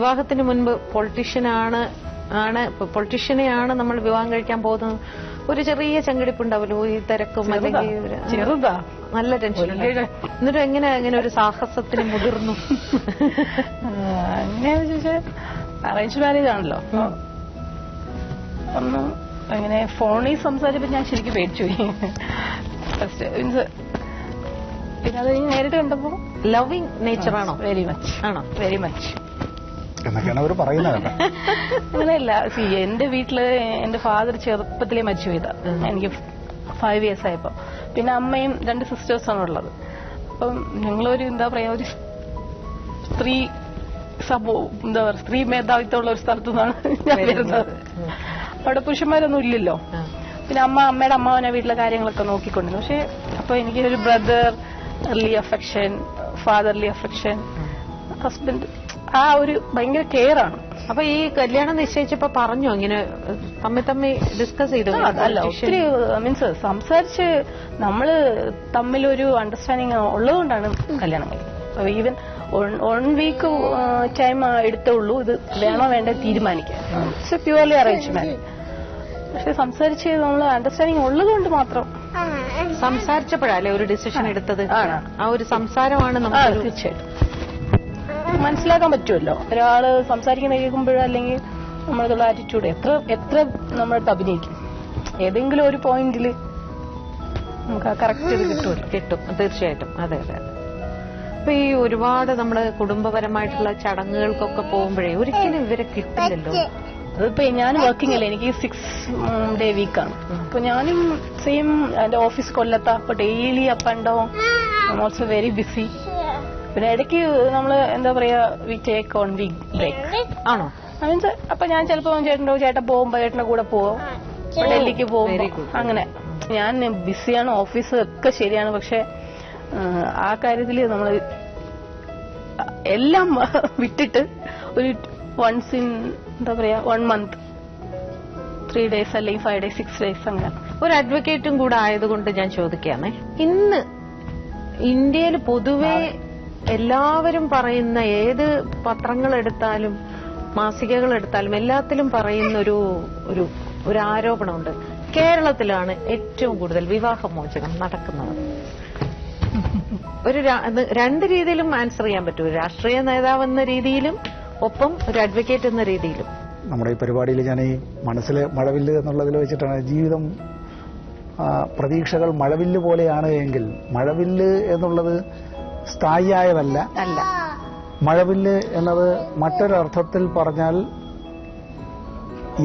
വിവാഹത്തിന് മുൻപ് പൊളിറ്റീഷ്യനെയാണ് നമ്മൾ വിവാഹം കഴിക്കാൻ പോകുന്നത്. ഒരു ചെറിയ ചങ്കിടിപ്പുണ്ടാവല്ലോ, ഈ തിരക്കും അല്ലെങ്കിൽ ചെറുതാ, നല്ല ടെൻഷൻ. എന്നിട്ട് എങ്ങനെ ഒരു സാഹസത്തിന് മുതിർന്നു? അങ്ങനെയാന്ന് ചോദിച്ചാൽ അറേഞ്ച് മാരേജ് ആണല്ലോ. ഒന്ന് അങ്ങനെ ഫോണിൽ സംസാരിച്ചപ്പോ ഞാൻ ശരിക്കും പേടിച്ചുപോയി. ഫസ്റ്റ് മീൻസ് പിന്നെ അത് നേരിട്ട് കണ്ടപ്പോ ലവിങ് നേച്ചറാണോ? Very much. ആണോ? വെരി മച്ച് എന്നൊക്കെയാണ് അവർ പറയുന്നത്. അങ്ങനെയല്ല. എന്റെ വീട്ടില് എന്റെ ഫാദർ ചെറുപ്പത്തിലേ മരിച്ചു പോയതാ, എനിക്ക് 5 years ആയപ്പോ. പിന്നെ അമ്മയും 2 സിസ്റ്റേഴ്സാണ് ഉള്ളത്. അപ്പം ഞങ്ങളൊരു എന്താ പറയാ, ഒരു സ്ത്രീ സ്ത്രീ മേധാവിത്വമുള്ള ഒരു സ്ഥലത്തു നിന്നാണ് ഞാൻ വരുന്നത്. അവിടെ പുരുഷന്മാരൊന്നും ഇല്ലല്ലോ. പിന്നെ അമ്മയുടെ അമ്മാവനെ വീട്ടിലെ കാര്യങ്ങളൊക്കെ നോക്കിക്കൊണ്ടിരുന്നു. പക്ഷെ അപ്പൊ എനിക്ക് ഒരു brotherly affection, fatherly affection, husband, ആ ഒരു ഭയങ്കര കെയർ ആണ്. അപ്പൊ ഈ കല്യാണം നിശ്ചയിച്ചപ്പോ പറഞ്ഞോ ഇങ്ങനെ തമ്മി ഡിസ്കസ് ചെയ്തു? അല്ല, ഒത്തിരി മീൻസ് സംസാരിച്ച് നമ്മള് തമ്മിലൊരു അണ്ടർസ്റ്റാൻഡിങ് ഉള്ളതുകൊണ്ടാണ് കല്യാണം കഴിക്കുന്നത്. ഈവൻ 1 week ടൈം എടുത്തുള്ളൂ ഇത് വേണോ വേണ്ട തീരുമാനിക്കാൻ. It's purely arrange marriage. പക്ഷെ സംസാരിച്ച് നമ്മൾ അണ്ടർസ്റ്റാൻഡിങ് ഉള്ളതുകൊണ്ട് മാത്രം. സംസാരിച്ചപ്പോഴല്ലേ ഒരു ഡിസിഷൻ എടുത്തത്? ആണ്. ആ ഒരു സംസാരമാണ് നമുക്ക് തീർച്ചയായിട്ടും മനസ്സിലാക്കാൻ പറ്റുമല്ലോ. ഒരാള് സംസാരിക്കുന്ന കേൾക്കുമ്പോഴോ അല്ലെങ്കിൽ നമ്മളുള്ള ആറ്റിറ്റ്യൂഡ് എത്ര നമ്മളടുത്ത് അഭിനയിക്കും, ഏതെങ്കിലും ഒരു പോയിന്റിൽ നമുക്ക് ആ കറക്റ്റ് ഇത് കിട്ടും. തീർച്ചയായിട്ടും. അതെ. അപ്പൊ ഈ ഒരുപാട് നമ്മള് കുടുംബപരമായിട്ടുള്ള ചടങ്ങുകൾക്കൊക്കെ പോകുമ്പോഴേ ഒരിക്കലും ഇവരെ കിട്ടില്ലല്ലോ. അതിപ്പോ ഞാൻ വർക്കിംഗ് അല്ലേ, എനിക്ക് 6 day വീക്കാണ്. അപ്പൊ ഞാനും സെയിം, എന്റെ ഓഫീസ് കൊല്ലത്താ. അപ്പൊ daily up and down, also very busy. പിന്നെ ഇടയ്ക്ക് നമ്മള് എന്താ പറയാ, വി ടേക്ക് 1 week ബ്രേക്ക്. ആണോ? മീൻസ് അപ്പൊ ഞാൻ ചിലപ്പോ ചേട്ടൻ പോകുമ്പോ ചേട്ടന്റെ കൂടെ പോവും, ഡൽഹിക്ക് പോകും. അങ്ങനെ ഞാൻ ബിസിയാണ്, ഓഫീസ് ഒക്കെ ശരിയാണ്. പക്ഷെ ആ കാര്യത്തില് നമ്മൾ എല്ലാം വിട്ടിട്ട് ഒരു വൺസ് ഇൻ എന്താ പറയാ 1 month 3 days അല്ലെങ്കിൽ 5 days 6 days അങ്ങനെ. ഒരു അഡ്വക്കേറ്റും കൂടെ ആയതുകൊണ്ട് ഞാൻ ചോദിക്കുകയാണേ, ഇന്ന് ഇന്ത്യയിൽ പൊതുവെ എല്ലാവരും പറയുന്ന, ഏത് പത്രങ്ങൾ എടുത്താലും മാസികകൾ എടുത്താലും എല്ലാത്തിലും പറയുന്ന ഒരു ആരോപണമുണ്ട്, കേരളത്തിലാണ് ഏറ്റവും കൂടുതൽ വിവാഹമോചനം നടക്കുന്നത്. ഒരു 2 രീതിയിലും ആൻസർ ചെയ്യാൻ പറ്റും. ഒരു രാഷ്ട്രീയ നേതാവ് എന്ന രീതിയിലും ഒപ്പം ഒരു അഡ്വക്കേറ്റ് എന്ന രീതിയിലും. നമ്മുടെ ഈ പരിപാടിയിൽ ഞാൻ ഈ മനസ്സിൽ മഴവില്ല് എന്നുള്ളതിൽ വെച്ചിട്ടാണ്, ജീവിതം പ്രതീക്ഷകൾ മഴവില്ല് പോലെയാണ് എങ്കിൽ മഴവില്ല് എന്നുള്ളത് സ്ഥായിയായതല്ല. മഴവില്ല് എന്നത് മറ്റൊരർത്ഥത്തിൽ പറഞ്ഞാൽ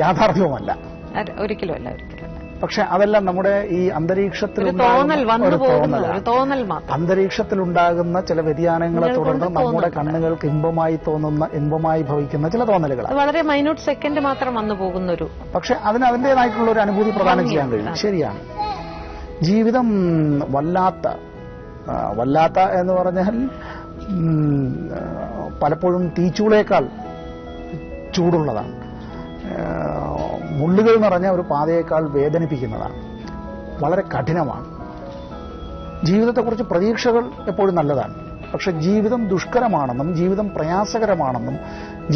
യാഥാർത്ഥ്യവുമല്ല. ഒരിക്കലും അല്ല. പക്ഷെ അതെല്ലാം നമ്മുടെ ഈ അന്തരീക്ഷത്തിലുണ്ടാകുന്ന ചില വ്യതിയാനങ്ങളെ തുടർന്ന് നമ്മുടെ കണ്ണുകൾക്ക് ഇമ്പമായി ഭവിക്കുന്ന ചില തോന്നലുകളാണ്. വളരെ മൈന്യൂട്ട് സെക്കൻഡ് മാത്രം വന്നു പോകുന്നൊരു, പക്ഷെ അതിന് അതിന്റേതായിട്ടുള്ള ഒരു അനുഭൂതി പ്രദാനം ചെയ്യാൻ കഴിയും. ശരിയാണ്. ജീവിതം വല്ലാത്ത എന്ന് പറഞ്ഞാൽ പലപ്പോഴും തീച്ചൂളേക്കാൾ ചൂടുള്ളതാണ്. മുള്ളുകൾ നിറഞ്ഞ ഒരു പാതയേക്കാൾ വേദനിപ്പിക്കുന്നതാണ്. വളരെ കഠിനമാണ്. ജീവിതത്തെക്കുറിച്ച് പ്രതീക്ഷകൾ എപ്പോഴും നല്ലതാണ്. പക്ഷെ ജീവിതം ദുഷ്കരമാണെന്നും ജീവിതം പ്രയാസകരമാണെന്നും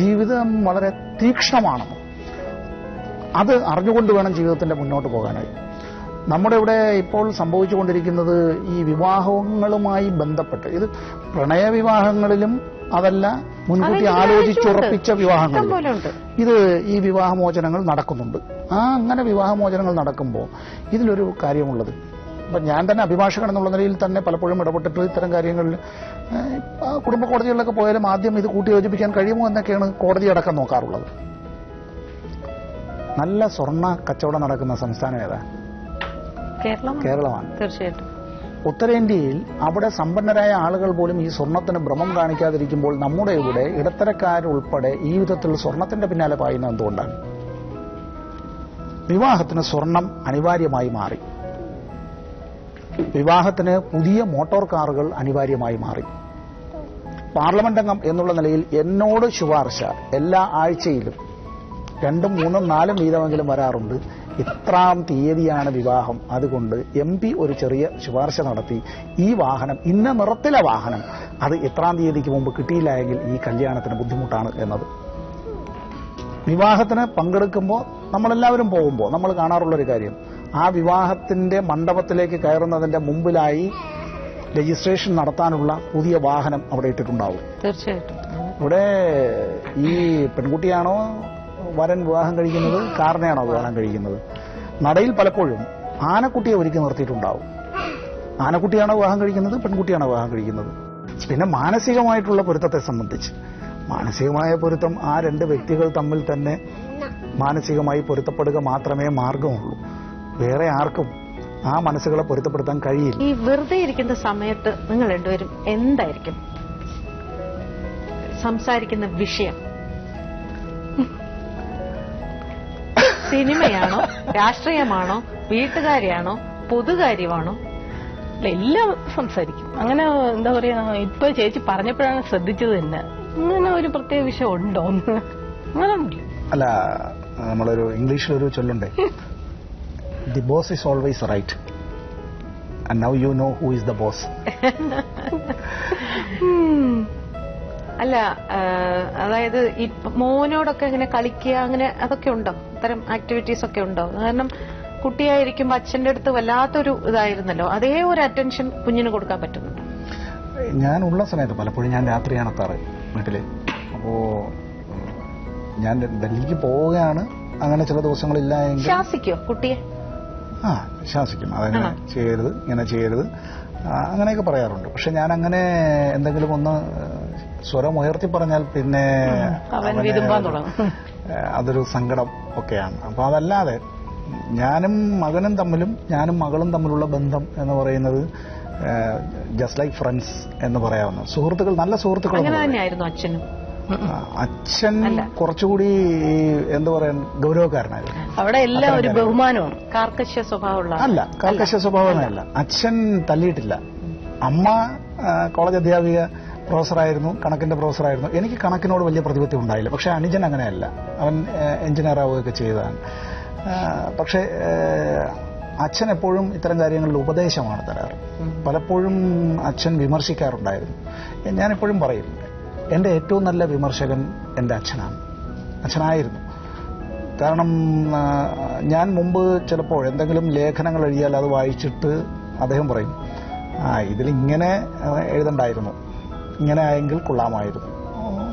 ജീവിതം വളരെ തീക്ഷ്ണമാണെന്നും അത് അറിഞ്ഞുകൊണ്ട് വേണം ജീവിതത്തിന്റെ മുന്നോട്ട് പോകാനായി. നമ്മുടെ ഇവിടെ ഇപ്പോൾ സംഭവിച്ചുകൊണ്ടിരിക്കുന്നത് ഈ വിവാഹങ്ങളുമായി ബന്ധപ്പെട്ട്, ഇത് പ്രണയവിവാഹങ്ങളിലും അതല്ല മുൻകൂട്ടി ആലോചിച്ചുറപ്പിച്ച വിവാഹങ്ങളിലും ഇത് ഈ വിവാഹമോചനങ്ങൾ നടക്കുന്നുണ്ട്. അങ്ങനെ വിവാഹമോചനങ്ങൾ നടക്കുമ്പോൾ ഇതിലൊരു കാര്യമുള്ളത്, ഇപ്പം ഞാൻ തന്നെ അഭിഭാഷകൻ എന്നുള്ള നിലയിൽ തന്നെ പലപ്പോഴും ഇടപെട്ടിട്ട് ഇത്തരം കാര്യങ്ങളിൽ കുടുംബ കോടതികളിലൊക്കെ പോയാലും ആദ്യം ഇത് കൂട്ടിയോജിപ്പിക്കാൻ കഴിയുമോ എന്നൊക്കെയാണ് കോടതി അടക്കം നോക്കാറുള്ളത്. നല്ല സ്വർണ്ണ കച്ചവടം നടക്കുന്ന സംസ്ഥാനം ഏതാ? കേരളമാണ്. തീർച്ചയായിട്ടും. ഉത്തരേന്ത്യയിൽ അവിടെ സമ്പന്നരായ ആളുകൾ പോലും ഈ സ്വർണത്തിന് ഭ്രമം കാണിക്കാതിരിക്കുമ്പോൾ നമ്മുടെ ഇവിടെ ഇടത്തരക്കാരുൾപ്പെടെ ഈ വിധത്തിൽ സ്വർണത്തിന്റെ പിന്നാലെ പായുന്നത് എന്തുകൊണ്ടാണ്? വിവാഹത്തിന് സ്വർണം അനിവാര്യമായി മാറി. വിവാഹത്തിന് പുതിയ മോട്ടോർ കാറുകൾ അനിവാര്യമായി മാറി. പാർലമെന്റ് അംഗം എന്നുള്ള നിലയിൽ എന്നോട് ശുപാർശ എല്ലാ ആഴ്ചയിലും 2, 3, 4 വീതമെങ്കിലും വരാറുണ്ട്. ഇത്രാം തീയതിയാണ് വിവാഹം, അതുകൊണ്ട് MP ഒരു ചെറിയ ശുപാർശ നടത്തി, ഈ വാഹനം, ഇന്ന നിറത്തിലെ വാഹനം അത് ഇത്രാം തീയതിക്ക് മുമ്പ് കിട്ടിയില്ല എങ്കിൽ ഈ കല്യാണത്തിന് ബുദ്ധിമുട്ടാണ് എന്നത്. വിവാഹത്തിന് പങ്കെടുക്കുമ്പോൾ നമ്മളെല്ലാവരും പോകുമ്പോൾ നമ്മൾ കാണാറുള്ളൊരു കാര്യം, ആ വിവാഹത്തിന്റെ മണ്ഡപത്തിലേക്ക് കയറുന്നതിന്റെ മുമ്പിലായി രജിസ്ട്രേഷൻ നടത്താനുള്ള പുതിയ വാഹനം അവിടെ ഇട്ടിട്ടുണ്ടാവും. തീർച്ചയായിട്ടും. ഇവിടെ ഈ പെൺകുട്ടിയാണോ വരൻ വിവാഹം കഴിക്കുന്നത്, കാറിനെയാണോ വിവാഹം കഴിക്കുന്നത്? നടയിൽ പലപ്പോഴും ആനക്കുട്ടിയെ ഒരുക്കി നിർത്തിയിട്ടുണ്ടാവും. ആനക്കുട്ടിയാണോ വിവാഹം കഴിക്കുന്നത്, പെൺകുട്ടിയാണോ വിവാഹം കഴിക്കുന്നത്? പിന്നെ മാനസികമായിട്ടുള്ള പൊരുത്തത്തെ സംബന്ധിച്ച്, മാനസികമായ പൊരുത്തം ആ രണ്ട് വ്യക്തികൾ തമ്മിൽ തന്നെ മാനസികമായി പൊരുത്തപ്പെടുക മാത്രമേ മാർഗമുള്ളൂ. വേറെ ആർക്കും ആ മനസ്സുകളെ പൊരുത്തപ്പെടുത്താൻ കഴിയില്ല. ഈ വെറുതെ ഇരിക്കുന്ന സമയത്ത് നിങ്ങൾ രണ്ടുപേരും എന്തായിരിക്കും സംസാരിക്കുന്ന വിഷയം? സിനിമയാണോ, രാഷ്ട്രീയമാണോ, വീട്ടുകാരിയാണോ, പൊതുകാര്യമാണോ? എല്ലാം സംസാരിക്കും. അങ്ങനെ എന്താ പറയാ, ഇപ്പൊ ചേച്ചി പറഞ്ഞപ്പോഴാണ് ശ്രദ്ധിച്ചത് തന്നെ. അങ്ങനെ ഒരു പ്രത്യേക വിഷയം ഉണ്ടോ എന്ന് അങ്ങനൊന്നുമില്ല. അല്ല, നമ്മളൊരു ഇംഗ്ലീഷിലൊരു ചൊല്ലുണ്ടേ, the boss is always right and now you know who is the boss. അല്ല, അതായത് ഈ മോനോടൊക്കെ ഇങ്ങനെ കളിക്കുക, അങ്ങനെ അതൊക്കെ ഉണ്ടോ? അത്തരം ആക്ടിവിറ്റീസ് ഒക്കെ ഉണ്ടോ? കാരണം കുട്ടിയായിരിക്കുമ്പോ അച്ഛന്റെ അടുത്ത് വല്ലാത്തൊരു ഇതായിരുന്നല്ലോ, അതേ ഒരു അറ്റൻഷൻ കുഞ്ഞിന് കൊടുക്കാൻ പറ്റുന്നുണ്ട്? ഞാനുള്ള സമയത്ത് പലപ്പോഴും ഞാൻ രാത്രിയാണ് എത്താറ് വീട്ടില്. അപ്പോ ഞാൻ ഡൽഹിക്ക് പോവുകയാണ്, അങ്ങനെ ചില ദിവസങ്ങളില്ല എങ്കിൽ ശാസിക്കോ കുട്ടിയെ? ശാസിക്കും. അതങ്ങനെ ചെയ്യരുത്, ഇങ്ങനെ ചെയ്യരുത്, അങ്ങനെയൊക്കെ പറയാറുണ്ട്. പക്ഷെ ഞാൻ അങ്ങനെ എന്തെങ്കിലും ഒന്ന് സ്വരം ഉയർത്തി പറഞ്ഞാൽ പിന്നെ അതൊരു സങ്കടം ഒക്കെയാണ്. അപ്പൊ അതല്ലാതെ ഞാനും മകനും തമ്മിലും ഞാനും മകളും തമ്മിലുള്ള ബന്ധം എന്ന് പറയുന്നത് ജസ്റ്റ് ലൈക്ക് ഫ്രണ്ട്സ് എന്ന് പറയാവുന്ന സുഹൃത്തുക്കൾ, നല്ല സുഹൃത്തുക്കൾ. അച്ഛൻ കുറച്ചുകൂടി എന്താ പറയാൻ ഗൗരവക്കാരനായിരുന്നു. അവിടെ എല്ലാം ഒരു ബഹുമാനമാണ്. കാർക്കശ്യ സ്വഭാവമുള്ള അല്ല, കാർക്കശ്യ സ്വഭാവമല്ല. അച്ഛൻ തല്ലിയിട്ടില്ല. അമ്മ കോളേജ് അധ്യാപിക, പ്രൊഫസറായിരുന്നു, കണക്കിന്റെ പ്രൊഫസറായിരുന്നു. എനിക്ക് കണക്കിനോട് വലിയ പ്രതിപത്തി ഉണ്ടായില്ല. പക്ഷെ അനുജൻ അങ്ങനെയല്ല, അവൻ എഞ്ചിനീയർ ആവുകയൊക്കെ ചെയ്തതാണ്. പക്ഷേ അച്ഛൻ എപ്പോഴും ഇത്തരം കാര്യങ്ങളിൽ ഉപദേശമാണ് തരാറ്. പലപ്പോഴും അച്ഛൻ വിമർശിക്കാറുണ്ടായിരുന്നു. ഞാനെപ്പോഴും പറയും, എന്റെ ഏറ്റവും നല്ല വിമർശകൻ എന്റെ അച്ഛനായിരുന്നു. കാരണം ഞാൻ മുമ്പ് ചിലപ്പോൾ എന്തെങ്കിലും ലേഖനങ്ങൾ എഴുതിയാൽ അത് വായിച്ചിട്ട് അദ്ദേഹം പറയും, ഇതിലിങ്ങനെ എഴുതണ്ടായിരുന്നു, ഇങ്ങനെ ആയെങ്കിൽ കൊള്ളാമായിരുന്നു.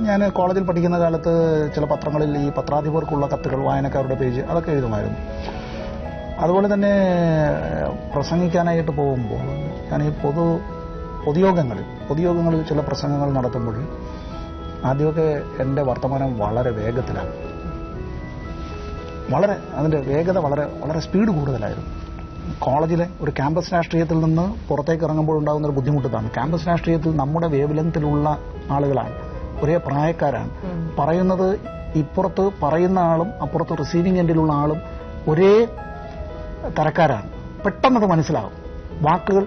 ഞാൻ കോളേജിൽ പഠിക്കുന്ന കാലത്ത് ചില പത്രങ്ങളിൽ ഈ പത്രാധിപർക്കുള്ള കത്തുകൾ, വായനക്കാരുടെ പേജ്, അതൊക്കെ എഴുതുമായിരുന്നു. അതുപോലെ തന്നെ പ്രസംഗിക്കാനായിട്ട് പോകുമ്പോൾ ഞാൻ ഈ പൊതുയോഗങ്ങളിൽ ചില പ്രസംഗങ്ങൾ നടത്തുമ്പോൾ ആദ്യമൊക്കെ എൻ്റെ വർത്തമാനം വളരെ വേഗത്തിലാണ്. അതിന്റെ വേഗത വളരെ സ്പീഡ് കൂടുതലായിരുന്നു. കോളേജിലെ ഒരു ക്യാമ്പസ് രാഷ്ട്രീയത്തിൽ നിന്ന് പുറത്തേക്ക് ഇറങ്ങുമ്പോഴുണ്ടാകുന്ന ഒരു ബുദ്ധിമുട്ടാണ്. ക്യാമ്പസ് രാഷ്ട്രീയത്തിൽ നമ്മുടെ വേവ് ലെങ്തിലുള്ള ആളുകളാണ്, ഒരേ പ്രായക്കാരാണ്. പറയുന്നത് ഇപ്പുറത്ത് പറയുന്ന ആളും അപ്പുറത്ത് റിസീവിംഗ് എൻഡിലുള്ള ആളും ഒരേ തരക്കാരാണ്. പെട്ടെന്നത് മനസ്സിലാവും. വാക്കുകൾ,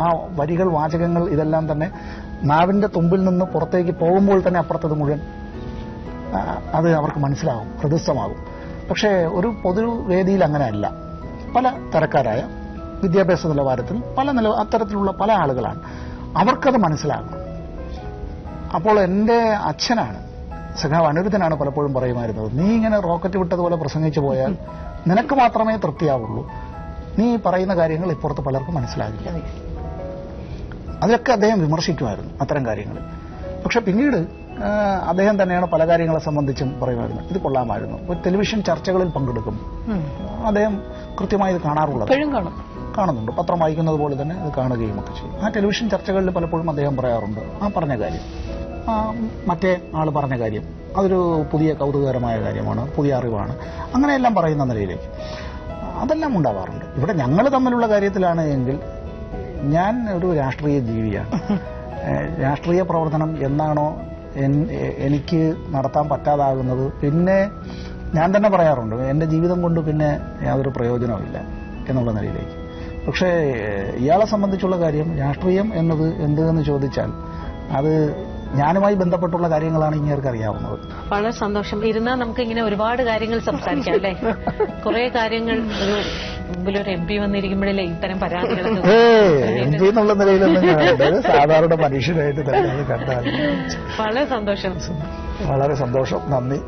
ആ വരികൾ, വാചകങ്ങൾ, ഇതെല്ലാം തന്നെ നാവിന്റെ തുമ്പിൽ നിന്ന് പുറത്തേക്ക് പോകുമ്പോൾ തന്നെ അപ്പുറത്തത് മുഴുവൻ അത് അവർക്ക് മനസ്സിലാവും, ഹൃദയസ്ഥമാകും. പക്ഷേ ഒരു പൊതുവേദിയിൽ അങ്ങനെയല്ല. പല തരക്കാരായ വിദ്യാഭ്യാസ നിലവാരത്തിൽ അത്തരത്തിലുള്ള പല ആളുകളാണ്. അവർക്കത് മനസ്സിലാകും. അപ്പോൾ എൻ്റെ അച്ഛനാണ്, സഖാവ് അനിരുദ്ധനാണ് പലപ്പോഴും പറയുമായിരുന്നത്, നീ ഇങ്ങനെ റോക്കറ്റ് വിട്ടതുപോലെ പ്രസംഗിച്ചു പോയാൽ നിനക്ക് മാത്രമേ തൃപ്തിയാവുള്ളൂ, നീ പറയുന്ന കാര്യങ്ങൾ ഇപ്പുറത്ത് പലർക്കും മനസ്സിലാകില്ല. അതൊക്കെ അദ്ദേഹം വിമർശിക്കുമായിരുന്നു, അത്തരം കാര്യങ്ങൾ. പക്ഷെ പിന്നീട് അദ്ദേഹം തന്നെയാണ് പല കാര്യങ്ങളെ സംബന്ധിച്ചും പറയുമായിരുന്നു, ഇത് കൊള്ളാമായിരുന്നു. ഒരു ടെലിവിഷൻ ചർച്ചകളിൽ പങ്കെടുക്കും, അദ്ദേഹം കൃത്യമായി ഇത് കാണുന്നുണ്ട്. പത്രം വായിക്കുന്നത് പോലെ തന്നെ അത് കാണുകയും ഒക്കെ ചെയ്യും. ആ ടെലിവിഷൻ ചർച്ചകളിൽ പലപ്പോഴും അദ്ദേഹം പറയാറുണ്ട്, ആ പറഞ്ഞ കാര്യം, മറ്റേ ആള് പറഞ്ഞ കാര്യം, അതൊരു പുതിയ കൗതുകകരമായ കാര്യമാണ്, പുതിയ അറിവാണ്, അങ്ങനെയെല്ലാം പറയുന്ന നിലയിലേക്ക് അതെല്ലാം ഉണ്ടാവാറുണ്ട്. ഇവിടെ ഞങ്ങൾ തമ്മിലുള്ള കാര്യത്തിലാണ് എങ്കിൽ ഞാൻ ഒരു രാഷ്ട്രീയ ജീവിയാണ്. രാഷ്ട്രീയ പ്രവർത്തനം എന്നാണോ എനിക്ക് നടത്താൻ പറ്റാതാകുന്നത്, പിന്നെ ഞാൻ തന്നെ പറയാറുണ്ട്, എന്റെ ജീവിതം കൊണ്ട് പിന്നെ യാതൊരു പ്രയോജനവുമില്ല എന്നുള്ള നിലയിലേക്ക്. പക്ഷേ ഇയാളെ സംബന്ധിച്ചുള്ള കാര്യം, രാഷ്ട്രീയം എന്നത് എന്തെന്ന് ചോദിച്ചാൽ അത് ഞാനുമായി ബന്ധപ്പെട്ടുള്ള കാര്യങ്ങളാണ് ഇങ്ങേർക്ക് അറിയാവുന്നത്. വളരെ സന്തോഷം. ഇരുന്നാൽ നമുക്ക് ഇങ്ങനെ ഒരുപാട് കാര്യങ്ങൾ സംസാരിക്കാം അല്ലേ? കുറെ കാര്യങ്ങൾ. ഒരു MP വന്നിരിക്കുമ്പോഴല്ലേ ഇത്തരം പരാതികൾ. MP എന്നുള്ള നിലയിലൊന്നും സാധാരണ മനുഷ്യരായിട്ട് തന്നെ കണ്ടാൽ. വളരെ സന്തോഷം. വളരെ സന്തോഷം. നന്ദി.